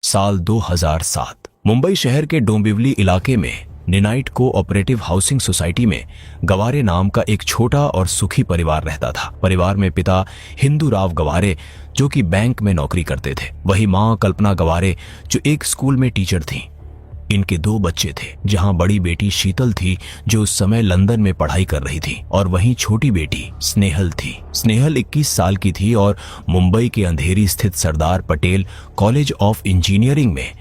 साल 2007 मुंबई शहर के डोंबिवली इलाके में निनाइट कोऑपरेटिव हाउसिंग सोसाइटी में गवारे नाम का एक छोटा और सुखी परिवार रहता था। परिवार में पिता हिंदू राव गवारे जो कि बैंक में नौकरी करते थे, वही मां कल्पना गवारे जो एक स्कूल में टीचर थीं। इनके 2 बच्चे थे, जहां बड़ी बेटी शीतल थी जो उस समय लंदन में पढ़ाई कर रही थी और वहीं छोटी बेटी स्नेहल थी। स्नेहल 21 साल की थी और मुंबई के अंधेरी स्थित Sardar Patel college of engineering में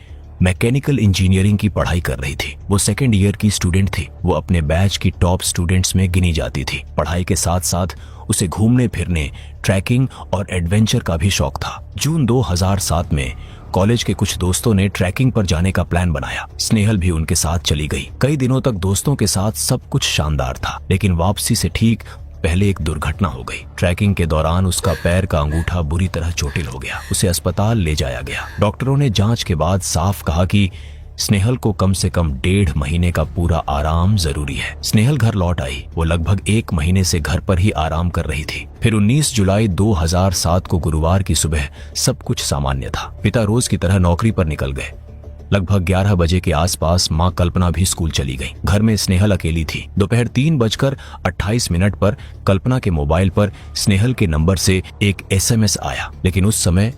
मैकेनिकल इंजीनियरिंग की पढ़ाई कर रही थी। वो 2nd ईयर की स्टूडेंट थी। वो अपने बैच की टॉप स्टूडेंट्स में गिनी जाती थी। पढ़ाई के साथ साथ उसे घूमने फिरने, ट्रैकिंग और एडवेंचर का भी शौक था। जून 2007 में कॉलेज के कुछ दोस्तों ने ट्रैकिंग पर जाने का प्लान बनाया। स्नेहल भी उनके साथ चली गई। कई दिनों तक दोस्तों के साथ सब कुछ शानदार था, लेकिन वापसी से ठीक पहले एक दुर्घटना हो गई। ट्रैकिंग के दौरान उसका पैर का अंगूठा बुरी तरह चोटिल हो गया। उसे अस्पताल ले जाया गया। डॉक्टरों ने जांच के बाद साफ कहा कि स्नेहल को कम से कम 1.5 महीने का पूरा आराम जरूरी है। स्नेहल घर लौट आई। वो लगभग 1 महीने से घर पर ही आराम कर रही थी। फिर 19 जुलाई 2007 को गुरुवार की सुबह सब कुछ सामान्य था। पिता रोज की तरह नौकरी पर निकल गए। लगभग 11 बजे के आसपास मां कल्पना भी स्कूल चली गई। घर में स्नेहल अकेली थी। दोपहर 3:28 पर कल्पना के मोबाइल पर स्नेहल के नंबर से एक SMS आया, लेकिन उस समय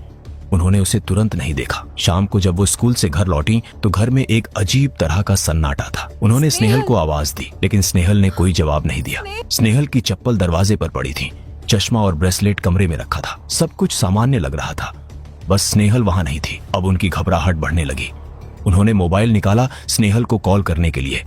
उन्होंने उसे तुरंत नहीं देखा। शाम को जब वो स्कूल से घर लौटी तो घर में एक अजीब तरह का सन्नाटा था। उन्होंने स्नेहल को आवाज दी, लेकिन स्नेहल ने कोई जवाब नहीं दिया। स्नेहल की चप्पल दरवाजे पर पड़ी थी। चश्मा और ब्रेसलेट कमरे में रखा था। सब कुछ सामान्य लग रहा था, बस स्नेहल वहां नहीं थी। अब उनकी घबराहट बढ़ने लगी। उन्होंने मोबाइल निकाला स्नेहल को कॉल करने के लिए,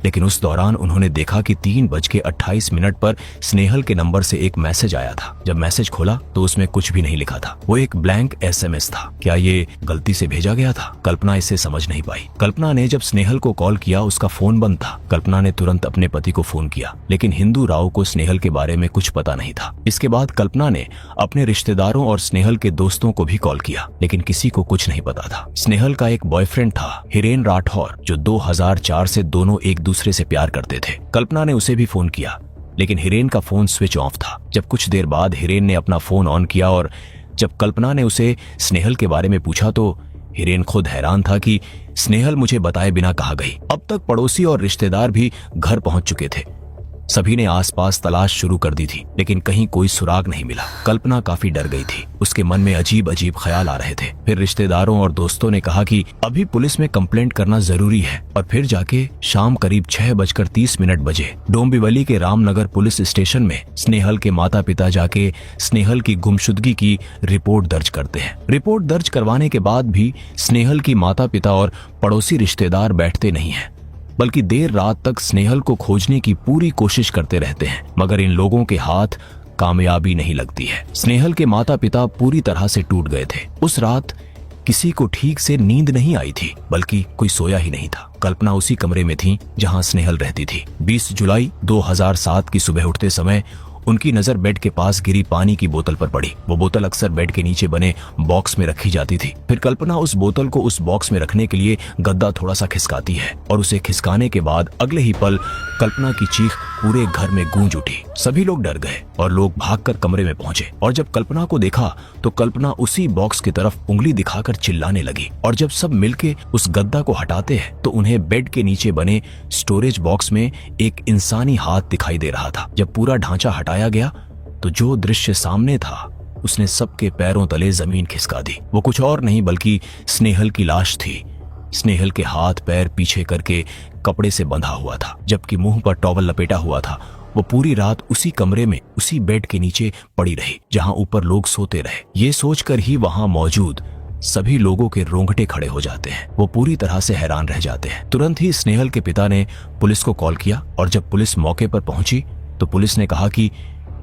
लेकिन उस दौरान उन्होंने देखा कि 3:28 पर स्नेहल के नंबर से एक मैसेज आया था। जब मैसेज खोला तो उसमें कुछ भी नहीं लिखा था। वो एक ब्लैंक SMS था। क्या ये गलती से भेजा गया था? कल्पना इसे समझ नहीं पाई। कल्पना ने जब स्नेहल को कॉल किया, उसका फोन बंद था। कल्पना ने तुरंत अपने पति को फोन किया, लेकिन हिंदू राव को स्नेहल के बारे में कुछ पता नहीं था। इसके बाद कल्पना ने अपने रिश्तेदारों और स्नेहल के दोस्तों को भी कॉल किया, लेकिन किसी को कुछ नहीं पता था। स्नेहल का एक बॉयफ्रेंड था, हिरेन राठौर, जो 2004 से दोनों एक दूसरे से प्यार करते थे। कल्पना ने उसे भी फोन किया, लेकिन हिरेन का फोन स्विच ऑफ था। जब कुछ देर बाद हिरेन ने अपना फोन ऑन किया और जब कल्पना ने उसे स्नेहल के बारे में पूछा तो हिरेन खुद हैरान था कि स्नेहल मुझे बताए बिना कहाँ गई। अब तक पड़ोसी और रिश्तेदार भी घर पहुंच चुके थे। सभी ने आसपास तलाश शुरू कर दी थी, लेकिन कहीं कोई सुराग नहीं मिला। कल्पना काफी डर गई थी। उसके मन में अजीब अजीब ख्याल आ रहे थे। फिर रिश्तेदारों और दोस्तों ने कहा कि अभी पुलिस में कंप्लेंट करना जरूरी है। और फिर जाके शाम करीब 6:30 बजे डोंबिवली के रामनगर पुलिस स्टेशन में स्नेहल के माता पिता जाके स्नेहल की गुमशुदगी की रिपोर्ट दर्ज करते हैं। रिपोर्ट दर्ज करवाने के बाद भी स्नेहल की माता पिता और पड़ोसी रिश्तेदार बैठते नहीं है, बल्कि देर रात तक स्नेहल को खोजने की पूरी कोशिश करते रहते हैं, मगर इन लोगों के हाथ कामयाबी नहीं लगती है। स्नेहल के माता पिता पूरी तरह से टूट गए थे। उस रात किसी को ठीक से नींद नहीं आई थी, बल्कि कोई सोया ही नहीं था। कल्पना उसी कमरे में थी जहां स्नेहल रहती थी। 20 जुलाई 2007 की सुबह उठते समय उनकी नजर बेड के पास गिरी पानी की बोतल पर पड़ी। वो बोतल अक्सर बेड के नीचे बने बॉक्स में रखी जाती थी। फिर कल्पना उस बोतल को उस बॉक्स में रखने के लिए गद्दा थोड़ा सा खिसकाती है और उसे खिसकाने के बाद अगले ही पल कल्पना की चीख पूरे घर में गूंज उठी। सभी लोग डर गए और लोग भागकर कमरे में पहुंचे और जब कल्पना को देखा तो कल्पना उसी बॉक्स की तरफ उंगली दिखाकर चिल्लाने लगी। और जब सब मिलके उस गद्दा को हटाते हैं तो उन्हें बेड के नीचे बने स्टोरेज बॉक्स में एक इंसानी हाथ दिखाई दे रहा था। जब पूरा ढांचा हटाया गया तो जो दृश्य सामने था उसने सबके पैरों तले जमीन खिसका दी। वो कुछ और नहीं बल्कि स्नेहल की लाश थी। स्नेहल के हाथ पैर पीछे करके कपड़े से बंधा हुआ था, जबकि मुंह पर टॉवल लपेटा हुआ था। वो पूरी रात उसी कमरे में उसी बेड के नीचे पड़ी रही जहां ऊपर लोग सोते रहे। ये सोचकर ही वहां मौजूद सभी लोगों के रोंगटे खड़े हो जाते हैं। वो पूरी तरह से हैरान रह जाते हैं। तुरंत ही स्नेहल के पिता ने पुलिस को कॉल किया और जब पुलिस मौके पर पहुंची तो पुलिस ने कहा कि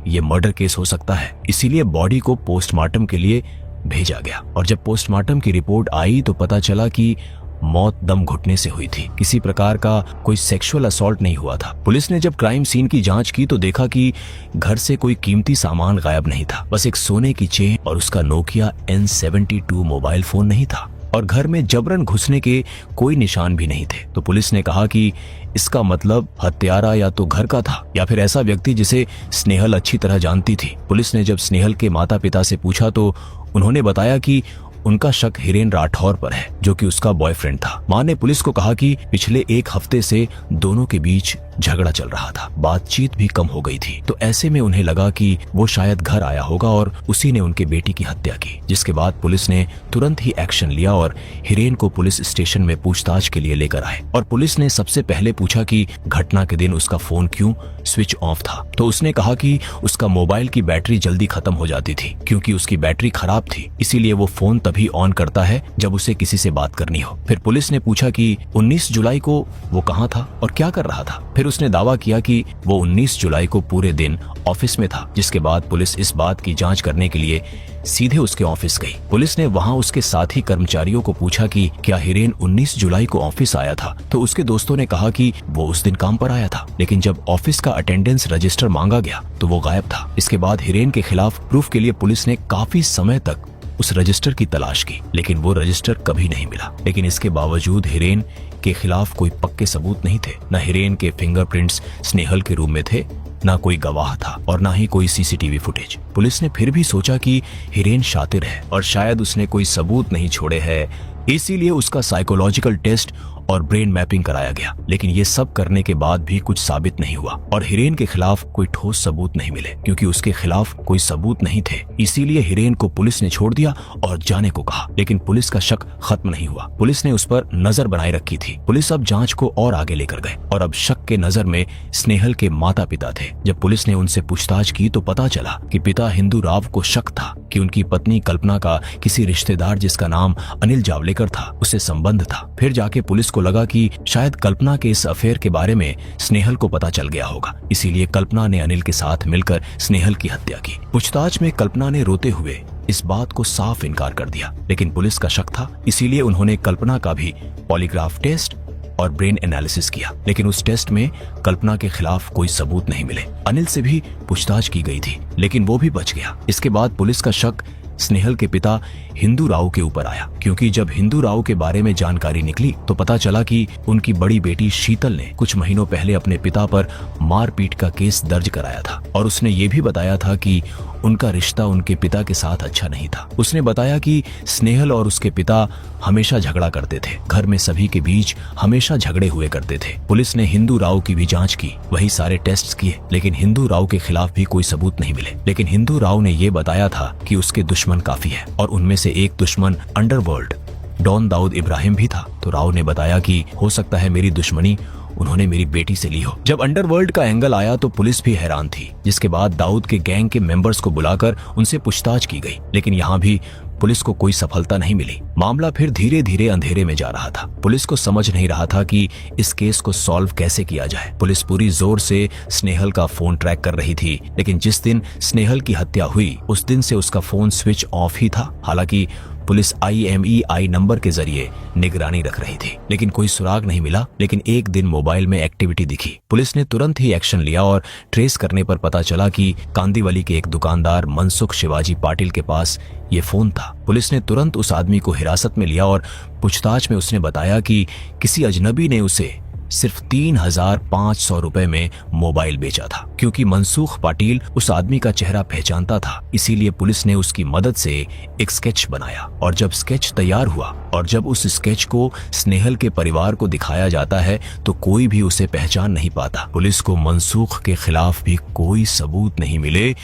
ये मर्डर केस हो सकता है, इसीलिए बॉडी को पोस्टमार्टम के लिए भेजा गया। और जब पोस्टमार्टम की रिपोर्ट आई तो पता चला कि मौत दम घुटने से हुई थी। किसी प्रकार का कोई सेक्सुअल असॉल्ट नहीं हुआ था। पुलिस ने जब क्राइम सीन की जांच की तो देखा कि घर से कोई कीमती सामान गायब नहीं था, बस एक सोने की चेन और उसका नोकिया N72 मोबाइल फोन नहीं था। और घर में जबरन घुसने के कोई निशान भी नहीं थे। तो पुलिस ने कहा कि इसका मतलब हत्यारा या तो घर का था या फिर ऐसा व्यक्ति जिसे स्नेहल अच्छी तरह जानती थी। पुलिस ने जब स्नेहल के माता पिता से पूछा तो उन्होंने बताया कि उनका शक हिरेन राठौर पर है, जो कि उसका बॉयफ्रेंड था। मां ने पुलिस को कहा कि पिछले एक हफ्ते से दोनों के बीच झगड़ा चल रहा था, बातचीत भी कम हो गई थी। तो ऐसे में उन्हें लगा कि वो शायद घर आया होगा और उसी ने उनके बेटी की हत्या की। जिसके बाद पुलिस ने तुरंत ही एक्शन लिया और हिरेन को पुलिस स्टेशन में पूछताछ के लिए लेकर आए। और पुलिस ने सबसे पहले पूछा कि घटना के दिन उसका फोन क्यों स्विच ऑफ था। तो उसने कहा कि उसका मोबाइल की बैटरी जल्दी खत्म हो जाती थी, क्योंकि उसकी बैटरी खराब थी, इसीलिए वो फोन तभी ऑन करता है जब उसे किसी से बात करनी हो। फिर पुलिस ने पूछा कि 19 जुलाई को वो कहाँ था और क्या कर रहा था। फिर उसने दावा किया कि वो 19 जुलाई को पूरे दिन ऑफिस में था। जिसके बाद पुलिस इस बात की जांच करने के लिए सीधे उसके ऑफिस गई। पुलिस ने वहां उसके साथी कर्मचारियों को पूछा कि क्या हिरेन 19 जुलाई को ऑफिस आया था। तो उसके दोस्तों ने कहा कि वो उस दिन काम पर आया था, लेकिन जब ऑफिस का अटेंडेंस रजिस्टर मांगा गया तो वो गायब था। इसके बाद हिरेन के खिलाफ प्रूफ के लिए पुलिस ने काफी समय तक उस रजिस्टर की तलाश की, लेकिन वो रजिस्टर कभी नहीं मिला। लेकिन इसके बावजूद हिरेन के खिलाफ कोई पक्के सबूत नहीं थे। न हिरेन के फिंगरप्रिंट्स स्नेहल के रूम में थे, ना कोई गवाह था और ना ही कोई सीसीटीवी फुटेज। पुलिस ने फिर भी सोचा कि हिरेन शातिर है और शायद उसने कोई सबूत नहीं छोड़े हैं, इसीलिए उसका साइकोलॉजिकल टेस्ट और ब्रेन मैपिंग कराया गया। लेकिन ये सब करने के बाद भी कुछ साबित नहीं हुआ और हिरेन के खिलाफ कोई ठोस सबूत नहीं मिले, क्योंकि उसके खिलाफ कोई सबूत नहीं थे। इसीलिए हिरेन को पुलिस ने छोड़ दिया और जाने को कहा। लेकिन पुलिस का शक खत्म नहीं हुआ। पुलिस ने उस पर नजर बनाए रखी थी। पुलिस अब जांच को और आगे लेकर गए और अब शक के नजर में स्नेहल के माता पिता थे। जब पुलिस ने उनसे पूछताछ की तो पता चला कि पिता हिंदू राव को शक था कि उनकी पत्नी कल्पना का किसी रिश्तेदार जिसका नाम अनिल जावलेकर था, उससे संबंध था। फिर जाके पुलिस को लगा कि शायद कल्पना के इस अफेयर के बारे में स्नेहल को पता चल गया होगा, इसीलिए कल्पना ने अनिल के साथ मिलकर स्नेहल की हत्या की। पूछताछ में कल्पना ने रोते हुए इस बात को साफ इनकार कर दिया, लेकिन पुलिस का शक था, इसीलिए उन्होंने कल्पना का भी पॉलीग्राफ टेस्ट और ब्रेन एनालिसिस किया। लेकिन उस टेस्ट में कल्पना के खिलाफ कोई सबूत नहीं मिले। अनिल से भी पूछताछ की गई थी, लेकिन वो भी बच गया। इसके बाद पुलिस का शक स्नेहल के पिता हिंदू राव के ऊपर आया, क्योंकि जब हिंदू राव के बारे में जानकारी निकली तो पता चला कि उनकी बड़ी बेटी शीतल ने कुछ महीनों पहले अपने पिता पर मारपीट का केस दर्ज कराया था और उसने ये भी बताया था कि उनका रिश्ता उनके पिता के साथ अच्छा नहीं था। उसने बताया कि स्नेहल और उसके पिता हमेशा झगड़ा करते थे, घर में सभी के बीच हमेशा झगड़े हुए करते थे। पुलिस ने हिंदू राव की भी जांच की, वही सारे टेस्ट किए, लेकिन हिंदू राव के खिलाफ भी कोई सबूत नहीं मिले। लेकिन हिंदू राव ने ये बताया था कि उसके दुश्मन काफी है और उनमें से एक दुश्मन अंडरवर्ल्ड डॉन दाऊद इब्राहिम भी था। तो राव ने बताया कि हो सकता है मेरी दुश्मनी उन्होंने मेरी बेटी से ली हो। जब अंडरवर्ल्ड का एंगल आया तो पुलिस भी हैरान थी। जिसके बाद दाऊद के गैंग के मेंबर्स को बुलाकर उनसे पूछताछ की गई, लेकिन यहाँ भी पुलिस को कोई सफलता नहीं मिली। मामला फिर धीरे धीरे अंधेरे में जा रहा था। पुलिस को समझ नहीं रहा था कि इस केस को सॉल्व कैसे किया जाए। पुलिस पूरी जोर से स्नेहल का फोन ट्रैक कर रही थी, लेकिन जिस दिन स्नेहल की हत्या हुई उस दिन से उसका फोन स्विच ऑफ ही था। हालांकि पुलिस IMEI नंबर के जरिए निगरानी रख रही थी, लेकिन कोई सुराग नहीं मिला। लेकिन एक दिन मोबाइल में एक्टिविटी दिखी। पुलिस ने तुरंत ही एक्शन लिया और ट्रेस करने पर पता चला कि कांदीवली के एक दुकानदार मनसुख शिवाजी पाटिल के पास ये फोन था। पुलिस ने तुरंत उस आदमी को हिरासत में लिया और पूछताछ में उसने बताया कि किसी अजनबी ने उसे सिर्फ 3,500 रुपए में मोबाइल बेचा था। क्योंकि मनसूख पाटिल उस आदमी का चेहरा पहचानता था, इसीलिए पुलिस ने उसकी मदद से एक स्केच बनाया और जब स्केच तैयार हुआ और जब उस स्केच को स्नेहल के परिवार को दिखाया जाता है तो कोई भी उसे पहचान नहीं पाता। पुलिस को मनसूख के खिलाफ भी कोई सबूत नहीं मिले,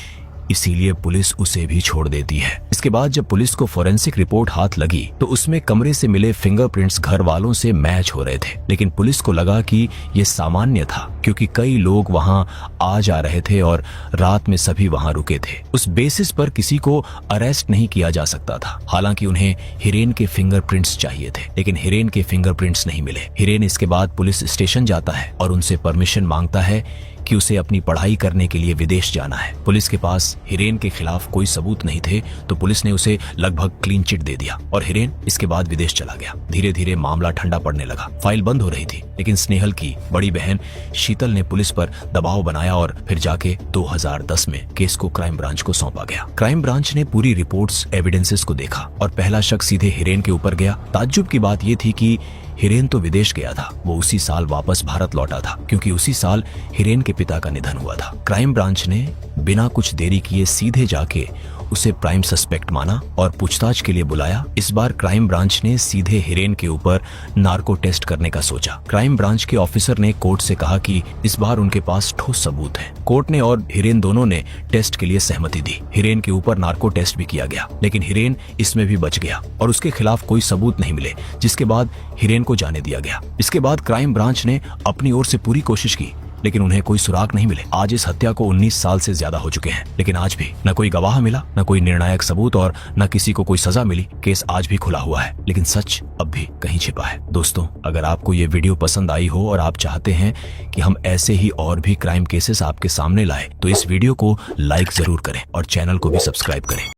इसीलिए पुलिस उसे भी छोड़ देती है। इसके बाद जब पुलिस को फोरेंसिक रिपोर्ट हाथ लगी तो उसमें कमरे से मिले फिंगरप्रिंट्स घर वालों से मैच हो रहे थे, लेकिन पुलिस को लगा कि ये सामान्य था क्योंकि कई लोग वहां आ जा रहे थे और रात में सभी वहां रुके थे। उस बेसिस पर किसी को अरेस्ट नहीं किया जा सकता था। हालांकि उन्हें हिरेन के फिंगरप्रिंट्स चाहिए थे, लेकिन हिरेन के फिंगरप्रिंट्स नहीं मिले। हिरेन इसके बाद पुलिस स्टेशन जाता है और उनसे परमिशन मांगता है कि उसे अपनी पढ़ाई करने के लिए विदेश जाना है। पुलिस के पास हिरेन के खिलाफ कोई सबूत नहीं थे, तो पुलिस ने उसे लगभग क्लीन चिट दे दिया और हिरेन इसके बाद विदेश चला गया। धीरे धीरे मामला ठंडा पड़ने लगा। फाइल बंद हो रही थी, लेकिन स्नेहल की बड़ी बहन शीतल ने पुलिस पर दबाव बनाया और फिर जाके 2010 में केस को क्राइम ब्रांच को सौंपा गया। क्राइम ब्रांच ने पूरी रिपोर्ट्स, एविडेंसेस को देखा और पहला शक सीधे हिरेन के ऊपर गया। ताज्जुब की बात यह थी कि हिरेन तो विदेश गया था, वो उसी साल वापस भारत लौटा था क्योंकि उसी साल हिरेन के पिता का निधन हुआ था। क्राइम ब्रांच ने बिना कुछ देरी किए सीधे जाके उसे प्राइम सस्पेक्ट माना और पूछताछ के लिए बुलाया। इस बार क्राइम ब्रांच ने सीधे हिरेन के ऊपर नार्को टेस्ट करने का सोचा। क्राइम ब्रांच के ऑफिसर ने कोर्ट से कहा कि इस बार उनके पास ठोस सबूत है। कोर्ट ने और हिरेन दोनों ने टेस्ट के लिए सहमति दी। हिरेन के ऊपर नार्को टेस्ट भी किया गया, लेकिन हिरेन इसमें भी बच गया और उसके खिलाफ कोई सबूत नहीं मिले, जिसके बाद हिरेन को जाने दिया गया। इसके बाद क्राइम ब्रांच ने अपनी ओर से पूरी कोशिश की, लेकिन उन्हें कोई सुराग नहीं मिले। आज इस हत्या को 19 साल से ज्यादा हो चुके हैं, लेकिन आज भी न कोई गवाह मिला, न कोई निर्णायक सबूत और न किसी को कोई सजा मिली। केस आज भी खुला हुआ है, लेकिन सच अब भी कहीं छिपा है। दोस्तों, अगर आपको ये वीडियो पसंद आई हो और आप चाहते हैं कि हम ऐसे ही और भी क्राइम केसेस आपके सामने लाए, तो इस वीडियो को लाइक जरूर करें और चैनल को भी सब्सक्राइब करें।